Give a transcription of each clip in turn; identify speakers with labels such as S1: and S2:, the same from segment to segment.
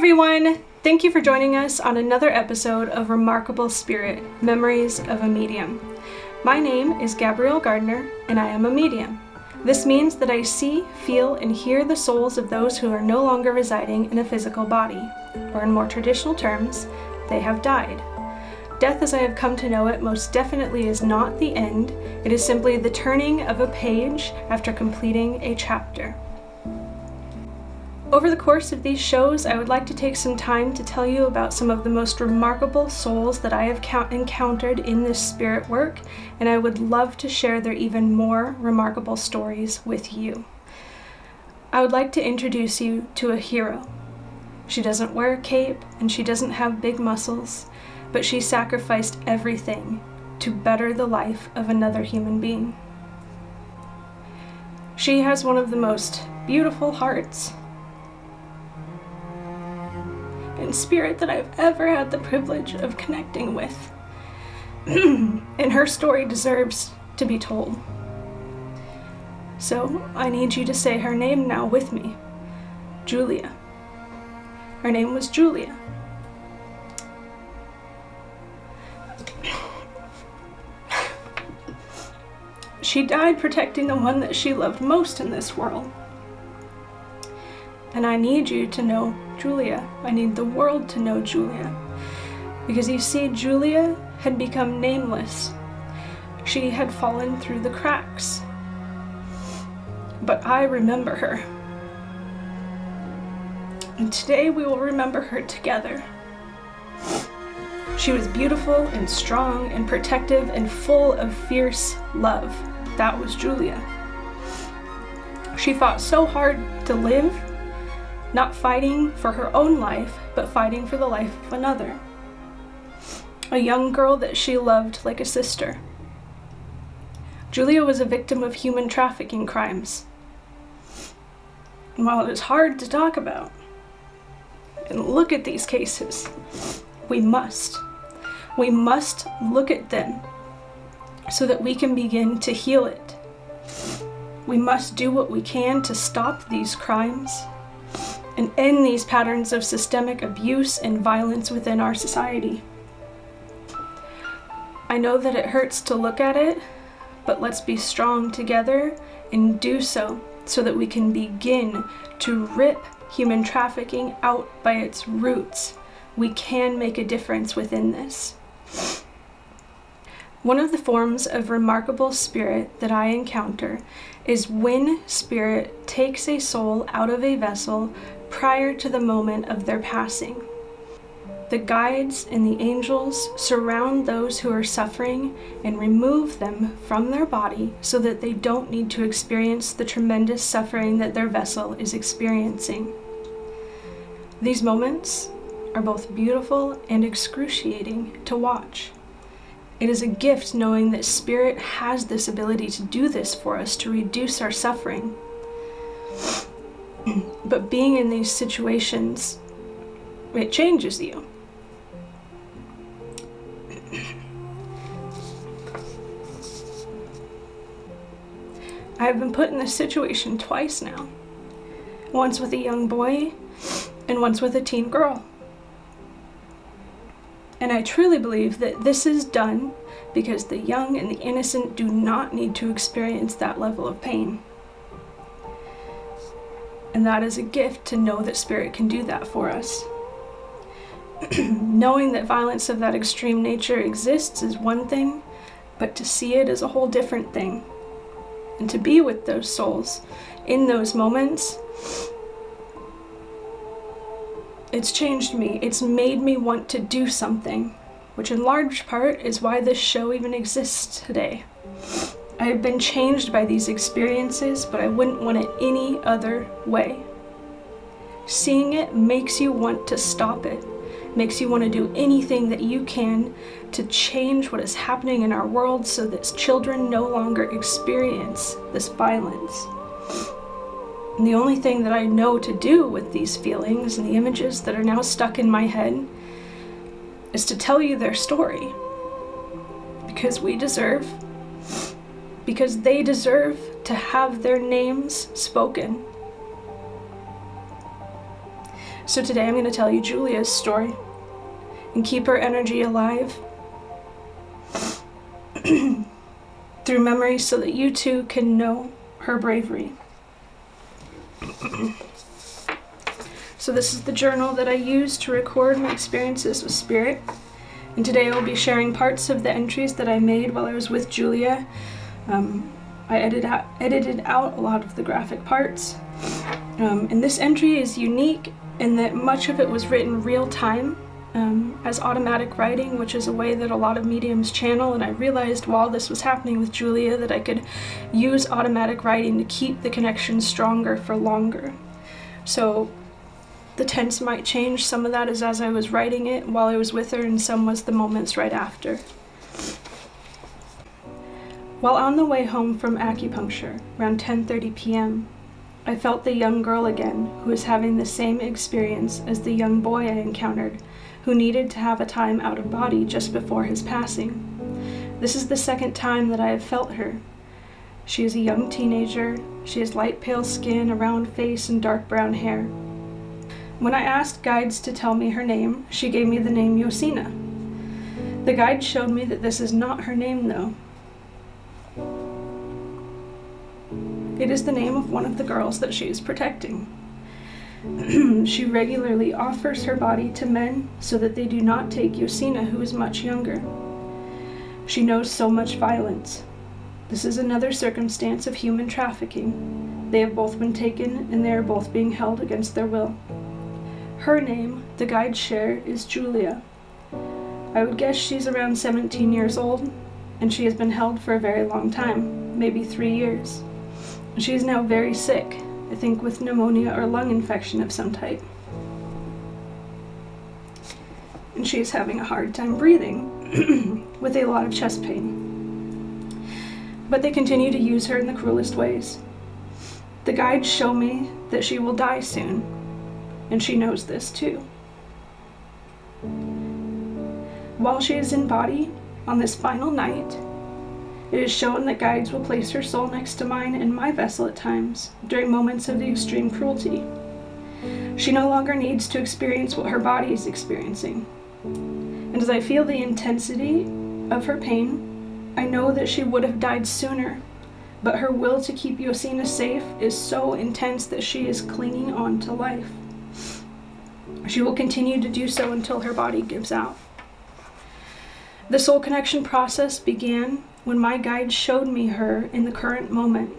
S1: everyone! Thank you for joining us on another episode of Remarkable Spirit, Memories of a Medium. My name is Gabrielle Gardner, and I am a medium. This means that I see, feel, and hear the souls of those who are no longer residing in a physical body, or in more traditional terms, they have died. Death as I have come to know it most definitely is not the end, it is simply the turning of a page after completing a chapter. Over the course of these shows, I would like to take some time to tell you about some of the most remarkable souls that I have encountered in this spirit work, and I would love to share their even more remarkable stories with you. I would like to introduce you to a hero. She doesn't wear a cape, and she doesn't have big muscles, but she sacrificed everything to better the life of another human being. She has one of the most beautiful hearts and spirit that I've ever had the privilege of connecting with. And her story deserves to be told. So I need you to say her name now with me. Julya. Her name was Julya. She died protecting the one that she loved most in this world. And I need you to know Julya. I need the world to know Julya. Because you see, Julya had become nameless. She had fallen through the cracks. But I remember her. And today we will remember her together. She was beautiful and strong and protective and full of fierce love. That was Julya. She fought so hard to live, not fighting for her own life, but fighting for the life of another. A young girl that she loved like a sister. Julya was a victim of human trafficking crimes. And while it is hard to talk about and look at these cases, we must look at them so that we can begin to heal it. We must do what we can to stop these crimes and end these patterns of systemic abuse and violence within our society. I know that it hurts to look at it, but let's be strong together and do so that we can begin to rip human trafficking out by its roots. We can make a difference within this. One of the forms of remarkable spirit that I encounter is when spirit takes a soul out of a vessel prior to the moment of their passing. The guides and the angels surround those who are suffering and remove them from their body so that they don't need to experience the tremendous suffering that their vessel is experiencing. These moments are both beautiful and excruciating to watch. It is a gift knowing that Spirit has this ability to do this for us, to reduce our suffering. But being in these situations, it changes you. I have been put in this situation twice now. Once with a young boy, and once with a teen girl. And I truly believe that this is done because the young and the innocent do not need to experience that level of pain. And that is a gift to know that Spirit can do that for us. Knowing that violence of that extreme nature exists is one thing, but to see it is a whole different thing. And to be with those souls in those moments, it's changed me. It's made me want to do something, which in large part is why this show even exists today. I have been changed by these experiences, but I wouldn't want it any other way. Seeing it makes you want to stop it, makes you want to do anything that you can to change what is happening in our world so that children no longer experience this violence. And the only thing that I know to do with these feelings and the images that are now stuck in my head is to tell you their story. Because they deserve to have their names spoken. So today I'm going to tell you Julia's story and keep her energy alive through memory so that you too can know her bravery. So this is the journal that I use to record my experiences with spirit. And today I'll be sharing parts of the entries that I made while I was with Julia. I edited out a lot of the graphic parts. And this entry is unique in that much of it was written real time as automatic writing, which is a way that a lot of mediums channel. And I realized while this was happening with Julia that I could use automatic writing to keep the connection stronger for longer. So the tense might change. Some of that is as I was writing it while I was with her, and some was the moments right after. While on the way home from acupuncture, around 10:30 p.m., I felt the young girl again who was having the same experience as the young boy I encountered, who needed to have a time out of body just before his passing. This is the second time that I have felt her. She is a young teenager. She has light pale skin, a round face, and dark brown hair. When I asked guides to tell me her name, she gave me the name Yosina. The guide showed me that this is not her name, though. It is the name of one of the girls that she is protecting. She regularly offers her body to men so that they do not take Yosina, who is much younger. She knows so much violence. This is another circumstance of human trafficking. They have both been taken, and they are both being held against their will. Her name, the guides share, is Julya. I would guess she's around 17 years old, and she has been held for a very long time, maybe 3 years. She is now very sick, I think with pneumonia or lung infection of some type. And she is having a hard time breathing, with a lot of chest pain. But they continue to use her in the cruelest ways. The guides show me that she will die soon, and she knows this too. While she is in body, on this final night, it is shown that guides will place her soul next to mine in my vessel at times, during moments of the extreme cruelty. She no longer needs to experience what her body is experiencing. And as I feel the intensity of her pain, I know that she would have died sooner, but her will to keep Yosina safe is so intense that she is clinging on to life. She will continue to do so until her body gives out. The soul connection process began when my guide showed me her in the current moment.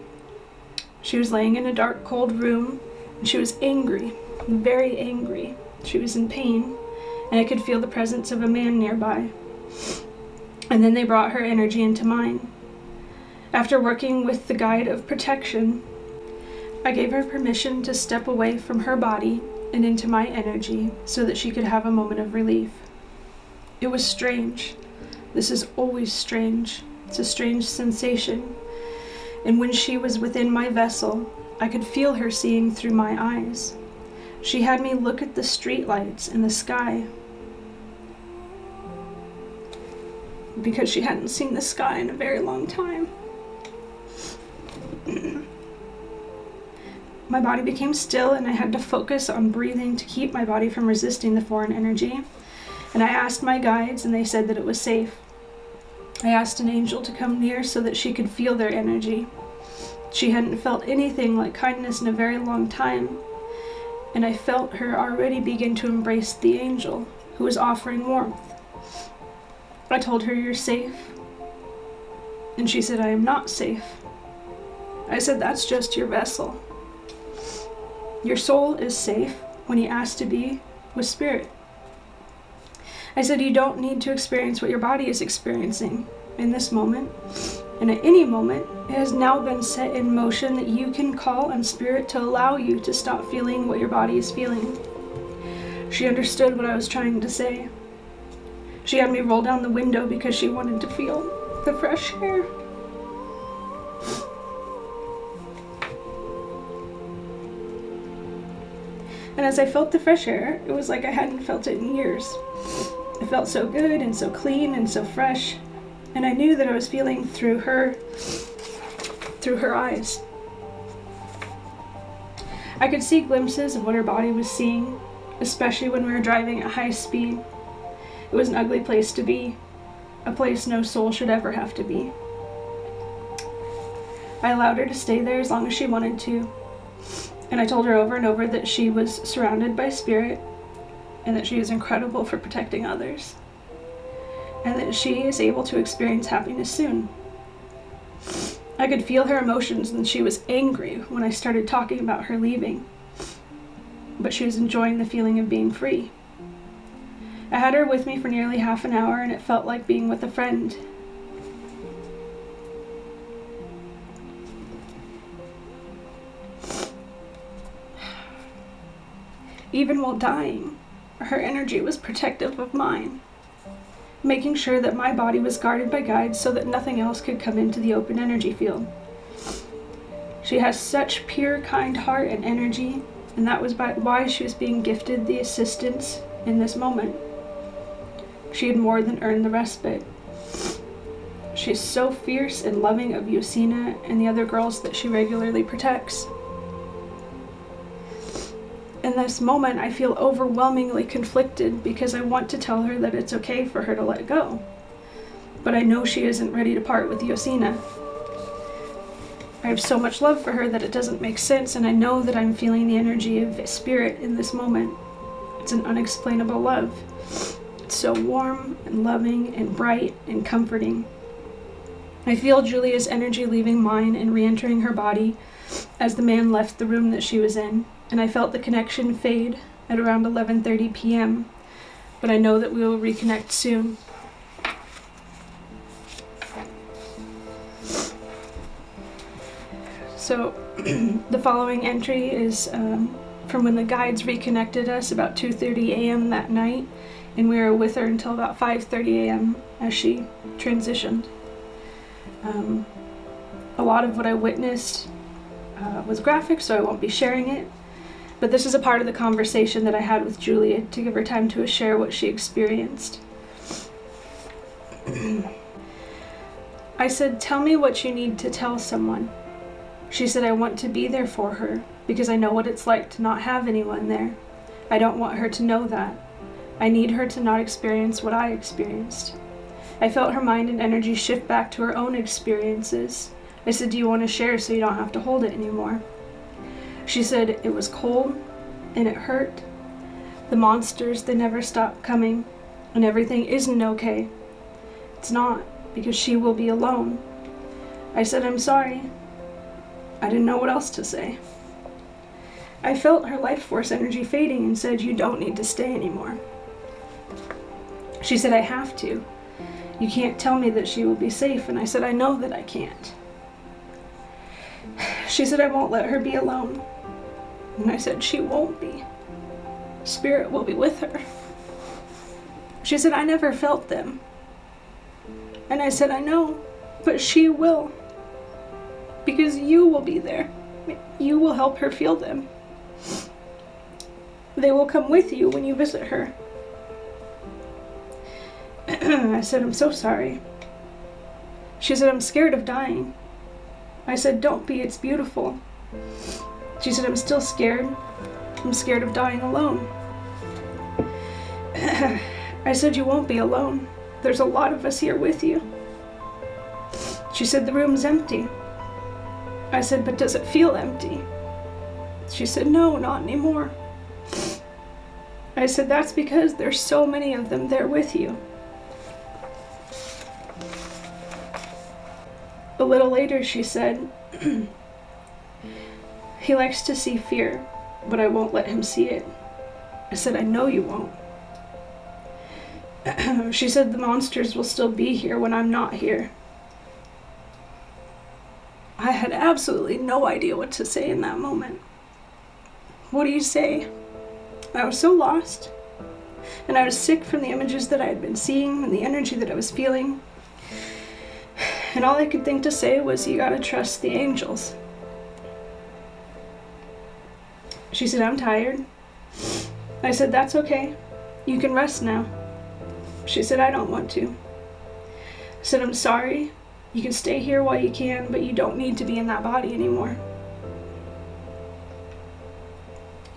S1: She was laying in a dark, cold room, and she was angry, very angry. She was in pain, and I could feel the presence of a man nearby. And then they brought her energy into mine. After working with the guide of protection, I gave her permission to step away from her body and into my energy so that she could have a moment of relief. It was strange. This is always strange. It's a strange sensation. And when she was within my vessel, I could feel her seeing through my eyes. She had me look at the streetlights in the sky, because she hadn't seen the sky in a very long time. My body became still, and I had to focus on breathing to keep my body from resisting the foreign energy. And I asked my guides, and they said that it was safe. I asked an angel to come near so that she could feel their energy. She hadn't felt anything like kindness in a very long time, and I felt her already begin to embrace the angel, who was offering warmth. I told her, "You're safe." And she said, "I am not safe." I said, "That's just your vessel. Your soul is safe when you ask to be with spirit." I said, "You don't need to experience what your body is experiencing in this moment. And at any moment, it has now been set in motion that you can call on spirit to allow you to stop feeling what your body is feeling." She understood what I was trying to say. She had me roll down the window because she wanted to feel the fresh air. And as I felt the fresh air, it was like I hadn't felt it in years. It felt so good and so clean and so fresh. And I knew that I was feeling through her eyes. I could see glimpses of what her body was seeing. especially when we were driving at high speed. It was an ugly place to be, a place no soul should ever have to be. I allowed her to stay there as long as she wanted to, and I told her over and over that she was surrounded by spirit and that she is incredible for protecting others, and that she is able to experience happiness soon. I could feel her emotions, and she was angry when I started talking about her leaving, but she was enjoying the feeling of being free. I had her with me for nearly half an hour, and it felt like being with a friend. Even while dying, her energy was protective of mine, making sure that my body was guarded by guides so that nothing else could come into the open energy field. She has such pure, kind heart and energy, and that was why she was being gifted the assistance in this moment. She had more than earned the respite. She's so fierce and loving of Yosina and the other girls that she regularly protects. In this moment, I feel overwhelmingly conflicted because I want to tell her that it's okay for her to let go. But I know she isn't ready to part with Yosina. I have so much love for her that it doesn't make sense, and I know that I'm feeling the energy of spirit in this moment. It's an unexplainable love. It's so warm and loving and bright and comforting. I feel Julia's energy leaving mine and re-entering her body as the man left the room that she was in, and I felt the connection fade at around 11:30 p.m., but I know that we will reconnect soon. So the following entry is from when the guides reconnected us about 2:30 a.m. that night, and we were with her until about 5:30 a.m. as she transitioned. A lot of what I witnessed was graphic, so I won't be sharing it, but this is a part of the conversation that I had with Julia to give her time to share what she experienced. I said, "Tell me what you need to tell someone." She said, "I want to be there for her because I know what it's like to not have anyone there. I don't want her to know that. I need her to not experience what I experienced." I felt her mind and energy shift back to her own experiences. I said, "Do you want to share so you don't have to hold it anymore?" She said, "It was cold and it hurt. The monsters, they never stopped coming, and everything isn't okay. It's not, because she will be alone." I said, "I'm sorry." I didn't know what else to say. I felt her life force energy fading and said, "You don't need to stay anymore." She said, "I have to. You can't tell me that she will be safe." And I said, "I know that I can't." She said, "I won't let her be alone." And I said, "She won't be. Spirit will be with her." She said, "I never felt them." And I said, "I know, but she will. Because you will be there. You will help her feel them. They will come with you when you visit her." I said, "I'm so sorry." She said, "I'm scared of dying." I said, "Don't be, it's beautiful." She said, "I'm still scared. I'm scared of dying alone." I said, "You won't be alone. There's a lot of us here with you." She said, "The room's empty." I said, "But does it feel empty?" She said, "No, not anymore." I said, "That's because there's so many of them there with you." A little later, she said, "He likes to see fear, but I won't let him see it." I said, "I know you won't." She said, "The monsters will still be here when I'm not here." I had absolutely no idea what to say in that moment. What do you say? I was so lost, and I was sick from the images that I had been seeing and the energy that I was feeling. And all I could think to say was, "You gotta trust the angels." She said, "I'm tired." I said, "That's okay. You can rest now." She said, "I don't want to." I said, "I'm sorry. You can stay here while you can, but you don't need to be in that body anymore."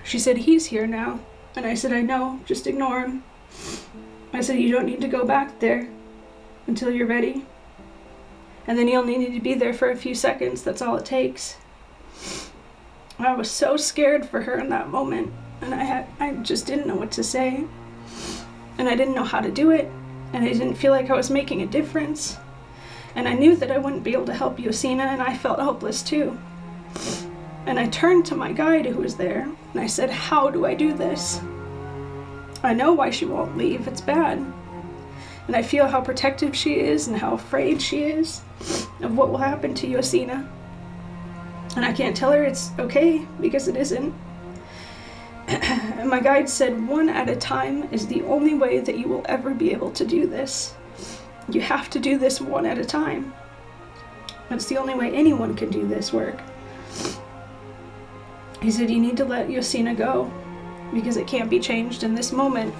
S1: She said, "He's here now. And I said, I know, just ignore him. I said, you don't need to go back there until you're ready. And then you'll need to be there for a few seconds, that's all it takes. I was so scared for her in that moment, and I just didn't know what to say. And I didn't know how to do it, and I didn't feel like I was making a difference. And I knew that I wouldn't be able to help Yosina, and I felt hopeless too. And I turned to my guide who was there, and I said, how do I do this? I know why she won't leave, it's bad. And I feel how protective she is and how afraid she is of what will happen to Yosina. And I can't tell her it's okay, because it isn't. And my guide said, one at a time is the only way that you will ever be able to do this. You have to do this one at a time. That's the only way anyone can do this work. He said, you need to let Yosina go, because it can't be changed in this moment.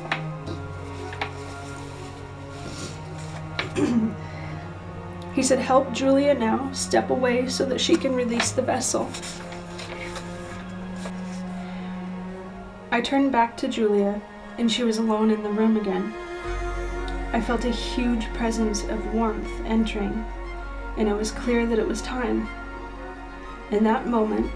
S1: He said, help Julya now step away so that she can release the vessel. I turned back to Julya, and she was alone in the room again. I felt a huge presence of warmth entering, and it was clear that it was time. In that moment,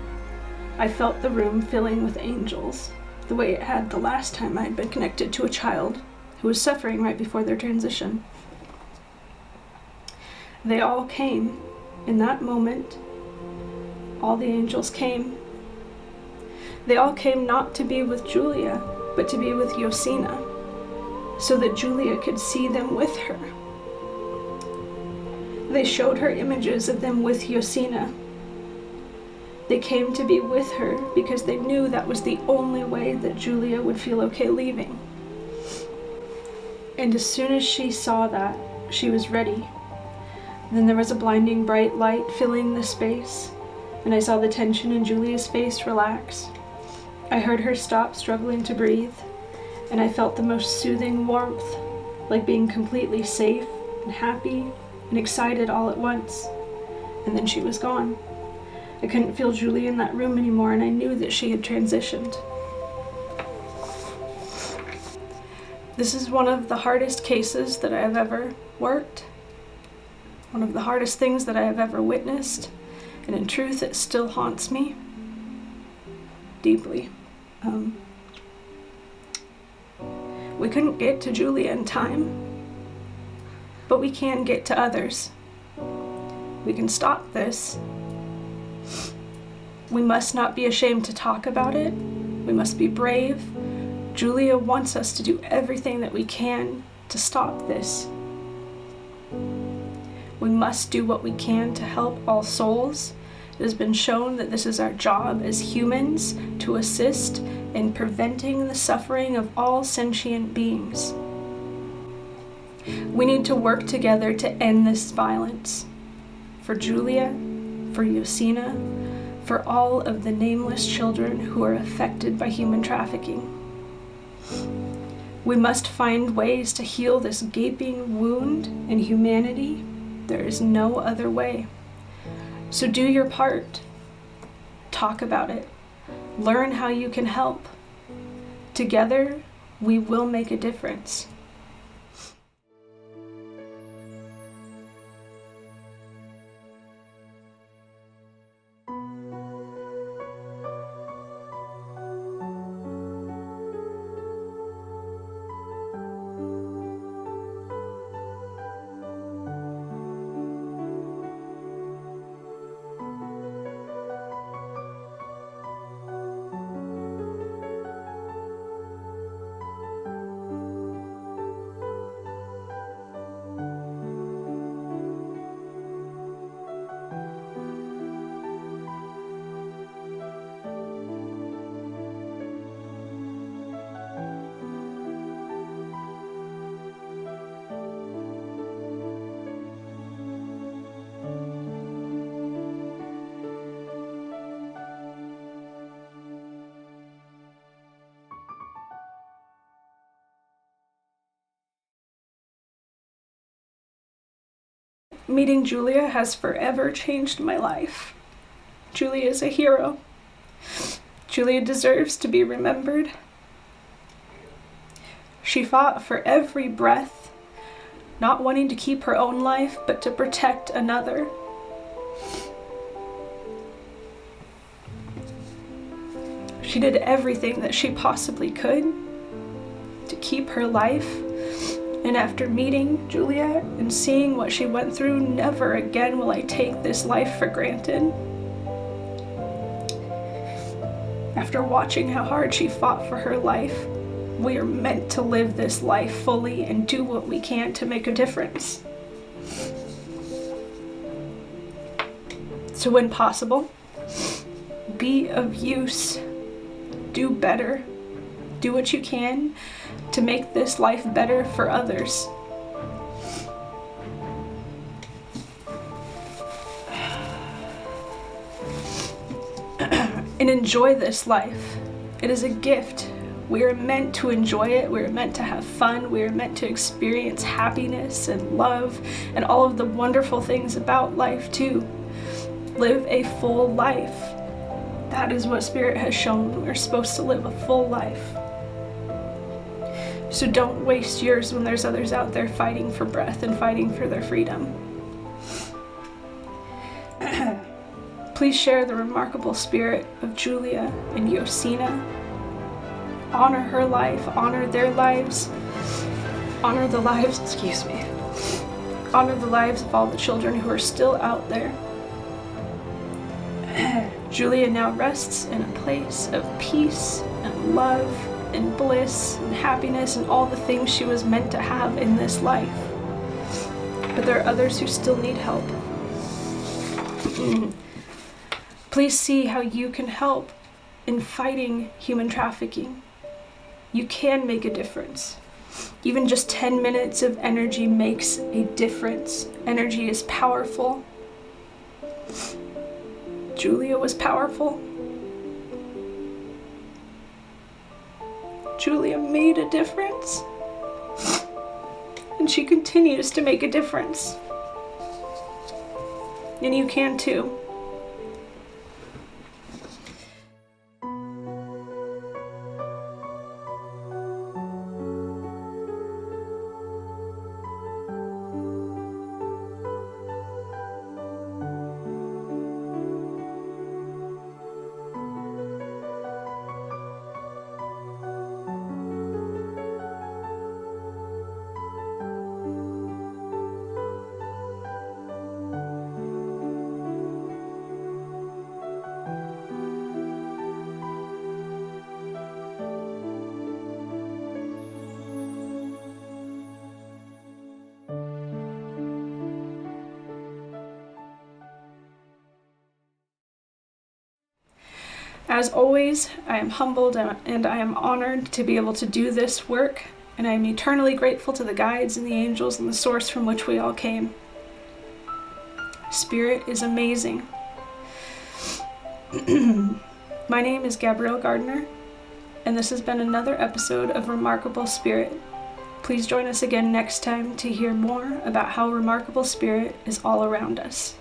S1: I felt the room filling with angels, the way it had the last time I had been connected to a child who was suffering right before their transition. They all came. In that moment, all the angels came. They all came not to be with Julya, but to be with Yosina, so that Julya could see them with her. They showed her images of them with Yosina. They came to be with her because they knew that was the only way that Julya would feel okay leaving. And as soon as she saw that, she was ready. Then there was a blinding bright light filling the space, and I saw the tension in Julya's face relax. I heard her stop struggling to breathe, and I felt the most soothing warmth, like being completely safe and happy and excited all at once. And then she was gone. I couldn't feel Julya in that room anymore, and I knew that she had transitioned. This is one of the hardest cases that I have ever worked, one of the hardest things that I have ever witnessed, and in truth, it still haunts me deeply. We couldn't get to Julya in time, but we can get to others. We can stop this. We must not be ashamed to talk about it. We must be brave. Julya wants us to do everything that we can to stop this. We must do what we can to help all souls. It has been shown that this is our job as humans, to assist in preventing the suffering of all sentient beings. We need to work together to end this violence. For Julya, for Yosina, for all of the nameless children who are affected by human trafficking. We must find ways to heal this gaping wound in humanity. There is no other way. So do your part. Talk about it. Learn how you can help. Together, we will make a difference. Meeting Julya has forever changed my life. Julya is a hero. Julya deserves to be remembered. She fought for every breath, not wanting to keep her own life, but to protect another. She did everything that she possibly could to keep her life. And after meeting Julya and seeing what she went through, never again will I take this life for granted. After watching how hard she fought for her life, we are meant to live this life fully and do what we can to make a difference. So when possible, be of use, do better, do what you can to make this life better for others. And enjoy this life. It is a gift. We are meant to enjoy it. We are meant to have fun. We are meant to experience happiness and love and all of the wonderful things about life too. Live a full life. That is what Spirit has shown. We're supposed to live a full life. So don't waste yours when there's others out there fighting for breath and fighting for their freedom. Please share the remarkable spirit of Julya and Yosina. Honor her life, honor their lives, honor the lives, honor the lives of all the children who are still out there. Julya now rests in a place of peace and love and bliss and happiness and all the things she was meant to have in this life. But there are others who still need help. Please see how you can help in fighting human trafficking. You can make a difference. Even just 10 minutes of energy makes a difference. Energy is powerful. Julya was powerful. Julya made a difference. And she continues to make a difference. And you can too. As always, I am humbled and I am honored to be able to do this work, and I am eternally grateful to the guides and the angels and the source from which we all came. Spirit is amazing. My name is Gabrielle Gardner, and this has been another episode of Remarkable Spirit. Please join us again next time to hear more about how Remarkable Spirit is all around us.